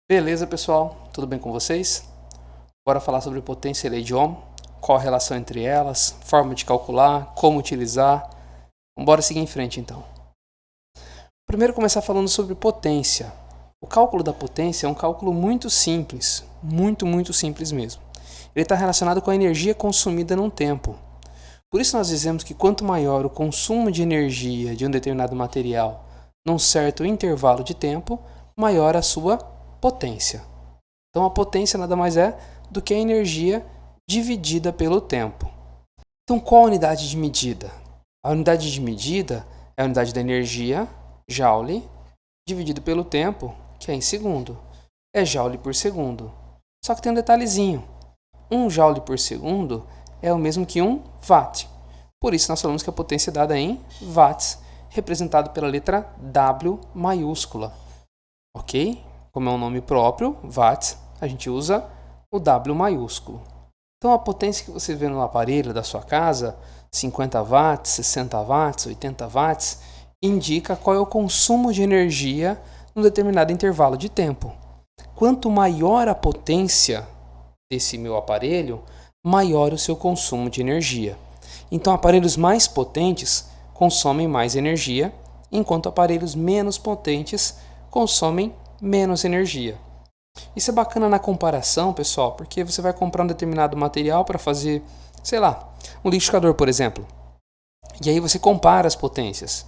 Beleza, pessoal? Tudo bem com vocês? Bora falar sobre potência e lei de Ohm, qual a relação entre elas, forma de calcular, como utilizar. Bora seguir em frente, então. Primeiro começar falando sobre potência. O cálculo da potência é um cálculo muito simples, muito simples mesmo. Ele está relacionado com a energia consumida num tempo. Por isso nós dizemos que quanto maior o consumo de energia de um determinado material num certo intervalo de tempo, maior a sua potência. Então a potência nada mais é do que a energia dividida pelo tempo. Então qual a unidade de medida? A unidade de medida é a unidade da energia, joule, dividido pelo tempo, que é em segundo. É joule por segundo. Só que tem um detalhezinho. 1 joule por segundo é o mesmo que 1 watt. Por isso nós falamos que a potência é dada em watts, representado pela letra W maiúscula. Ok? Como é um nome próprio, watts, a gente usa o W maiúsculo. Então a potência que você vê no aparelho da sua casa, 50 watts, 60 watts, 80 watts, indica qual é o consumo de energia num determinado intervalo de tempo. Quanto maior a potência desse meu aparelho, maior o seu consumo de energia. Então aparelhos mais potentes consomem mais energia, enquanto aparelhos menos potentes consomem menos energia. Isso é bacana na comparação, pessoal, porque você vai comprar um determinado material para fazer, sei lá, um liquidificador, por exemplo. E aí você compara as potências.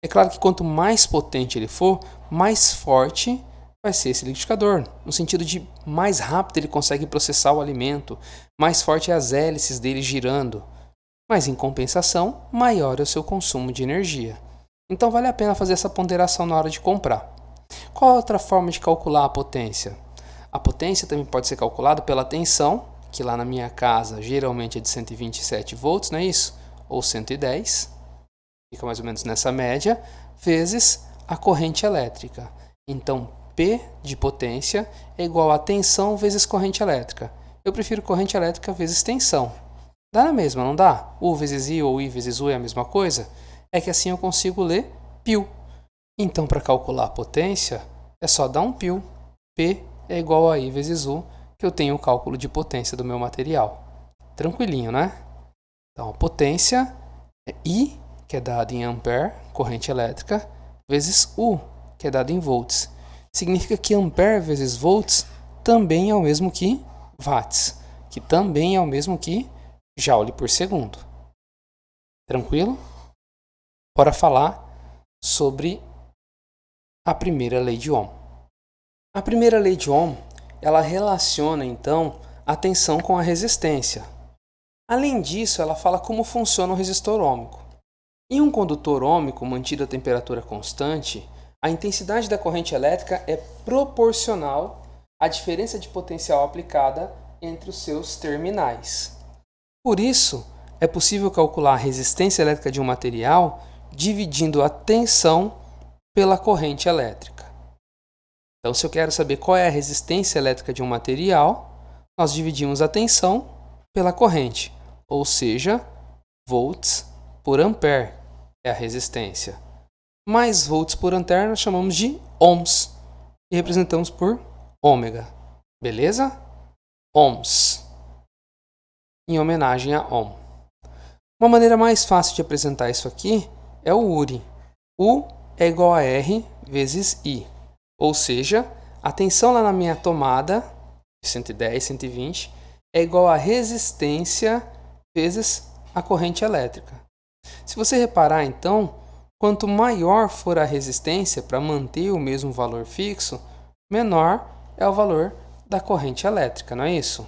É claro que quanto mais potente ele for, mais forte vai ser esse liquidificador, no sentido de mais rápido ele consegue processar o alimento, mais forte é as hélices dele girando. Mas em compensação, maior é o seu consumo de energia. Então vale a pena fazer essa ponderação na hora de comprar. Qual a outra forma de calcular a potência? A potência também pode ser calculada pela tensão, que lá na minha casa geralmente é de 127 volts, não é isso? Ou 110, fica mais ou menos nessa média, vezes a corrente elétrica. Então, P de potência é igual a tensão vezes corrente elétrica. Eu prefiro corrente elétrica vezes tensão. Dá na mesma, não dá? U vezes I ou I vezes U é a mesma coisa? É que assim eu consigo ler π. Então, para calcular a potência, é só dar um π. P é igual a I vezes U, que eu tenho o cálculo de potência do meu material. Tranquilinho, né? Então, a potência é I, que é dado em ampere, corrente elétrica, vezes U, que é dado em volts. Significa que ampere vezes volts também é o mesmo que watts, que também é o mesmo que joule por segundo. Tranquilo? Bora falar sobre a primeira lei de Ohm. A primeira lei de Ohm, ela relaciona então a tensão com a resistência. Além disso, ela fala como funciona o resistor ôhmico. Em um condutor ôhmico mantido a temperatura constante, a intensidade da corrente elétrica é proporcional à diferença de potencial aplicada entre os seus terminais. Por isso, é possível calcular a resistência elétrica de um material dividindo a tensão pela corrente elétrica. Então, se eu quero saber qual é a resistência elétrica de um material, nós dividimos a tensão pela corrente, ou seja, volts por ampere é a resistência. Mais volts por ampere nós chamamos de ohms e representamos por ômega. Beleza? Ohms, em homenagem a Ohm. Uma maneira mais fácil de apresentar isso aqui é o URI. U é igual a R vezes I. Ou seja, a tensão lá na minha tomada, 110, 120, é igual a resistência vezes a corrente elétrica. Se você reparar, então, quanto maior for a resistência para manter o mesmo valor fixo, menor é o valor da corrente elétrica, não é isso?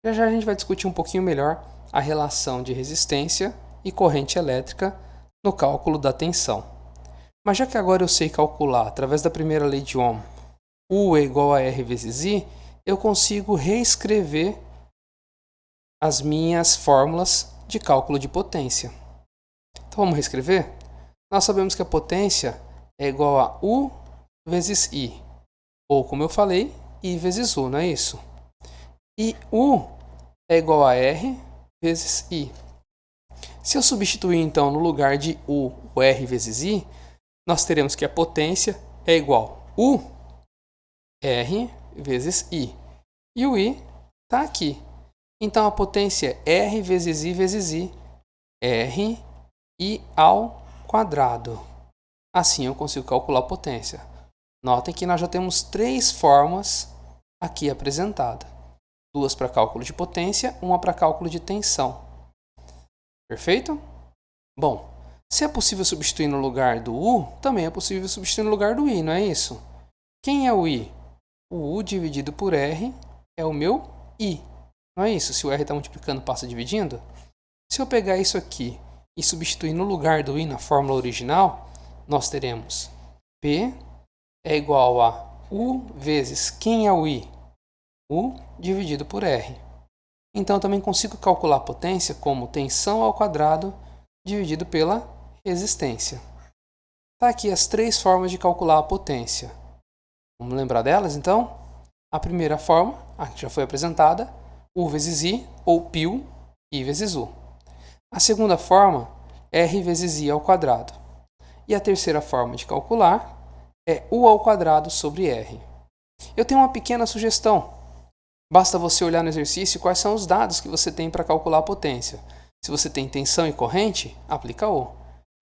Já a gente vai discutir um pouquinho melhor a relação de resistência e corrente elétrica no cálculo da tensão. Mas já que agora eu sei calcular, através da primeira lei de Ohm, U é igual a R vezes I, eu consigo reescrever as minhas fórmulas de cálculo de potência. Então vamos reescrever? Nós sabemos que a potência é igual a U vezes I, ou como eu falei, I vezes U, não é isso? E U é igual a R vezes I. Se eu substituir então no lugar de U o R vezes I, nós teremos que a potência é igual a U R vezes I. E o I está aqui. Então, a potência é R vezes I, R I ao quadrado. Assim, eu consigo calcular a potência. Notem que nós já temos 3 formas aqui apresentadas. 2 para cálculo de potência, 1 para cálculo de tensão. Perfeito? Bom, se é possível substituir no lugar do U, também é possível substituir no lugar do I, não é isso? Quem é o I? O U dividido por R é o meu I. Não é isso? Se o R está multiplicando, passa dividindo. Se eu pegar isso aqui e substituir no lugar do I na fórmula original, nós teremos P é igual a U vezes quem é o I? U dividido por R. Então, eu também consigo calcular a potência como tensão ao quadrado dividido pela resistência. Está aqui as 3 formas de calcular a potência. Vamos lembrar delas, então? A primeira forma, a que já foi apresentada, U vezes I, ou π, I vezes U. A segunda forma, R vezes I ao quadrado. E a terceira forma de calcular é U ao quadrado sobre R. Eu tenho uma pequena sugestão. Basta você olhar no exercício quais são os dados que você tem para calcular a potência. Se você tem tensão e corrente, aplica U.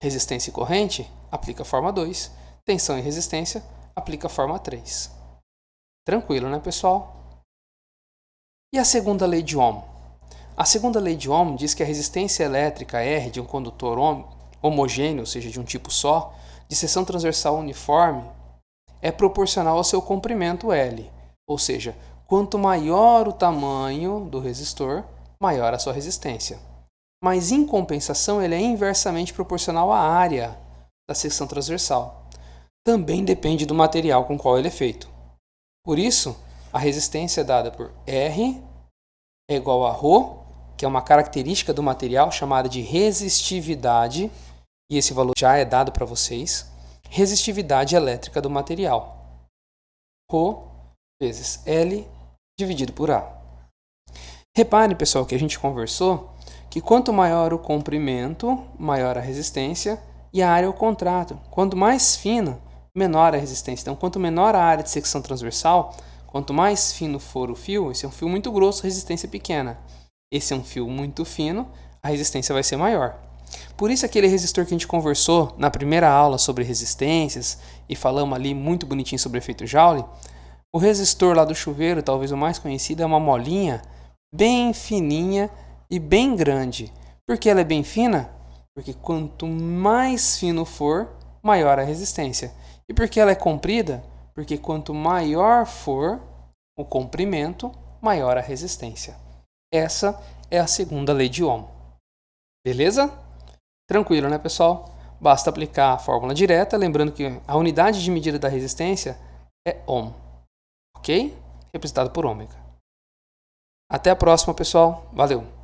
Resistência e corrente, aplica a forma 2. Tensão e resistência, aplica a forma 3. Tranquilo, né, pessoal? E a segunda lei de Ohm? A segunda lei de Ohm diz que a resistência elétrica R de um condutor homogêneo, ou seja, de um tipo só, de seção transversal uniforme, é proporcional ao seu comprimento L. Ou seja, quanto maior o tamanho do resistor, maior a sua resistência. Mas, em compensação, ele é inversamente proporcional à área da seção transversal. Também depende do material com qual ele é feito. Por isso, a resistência é dada por R é igual a ρ, que é uma característica do material chamada de resistividade, e esse valor já é dado para vocês, resistividade elétrica do material. ρ vezes L dividido por A. Repare, pessoal, que a gente conversou que quanto maior o comprimento, maior a resistência, e a área é o contrário. Quanto mais fino, menor a resistência. Então, quanto menor a área de secção transversal, quanto mais fino for o fio, esse é um fio muito grosso, resistência pequena. Esse é um fio muito fino, a resistência vai ser maior. Por isso, aquele resistor que a gente conversou na primeira aula sobre resistências, e falamos ali muito bonitinho sobre o efeito Joule, o resistor lá do chuveiro, talvez o mais conhecido, é uma molinha bem fininha e bem grande. Por que ela é bem fina? Porque quanto mais fino for, maior a resistência. E por que ela é comprida? Porque quanto maior for o comprimento, maior a resistência. Essa é a segunda lei de Ohm. Beleza? Tranquilo, né, pessoal? Basta aplicar a fórmula direta, lembrando que a unidade de medida da resistência é Ohm. Ok? Representado por ômega. Até a próxima, pessoal. Valeu!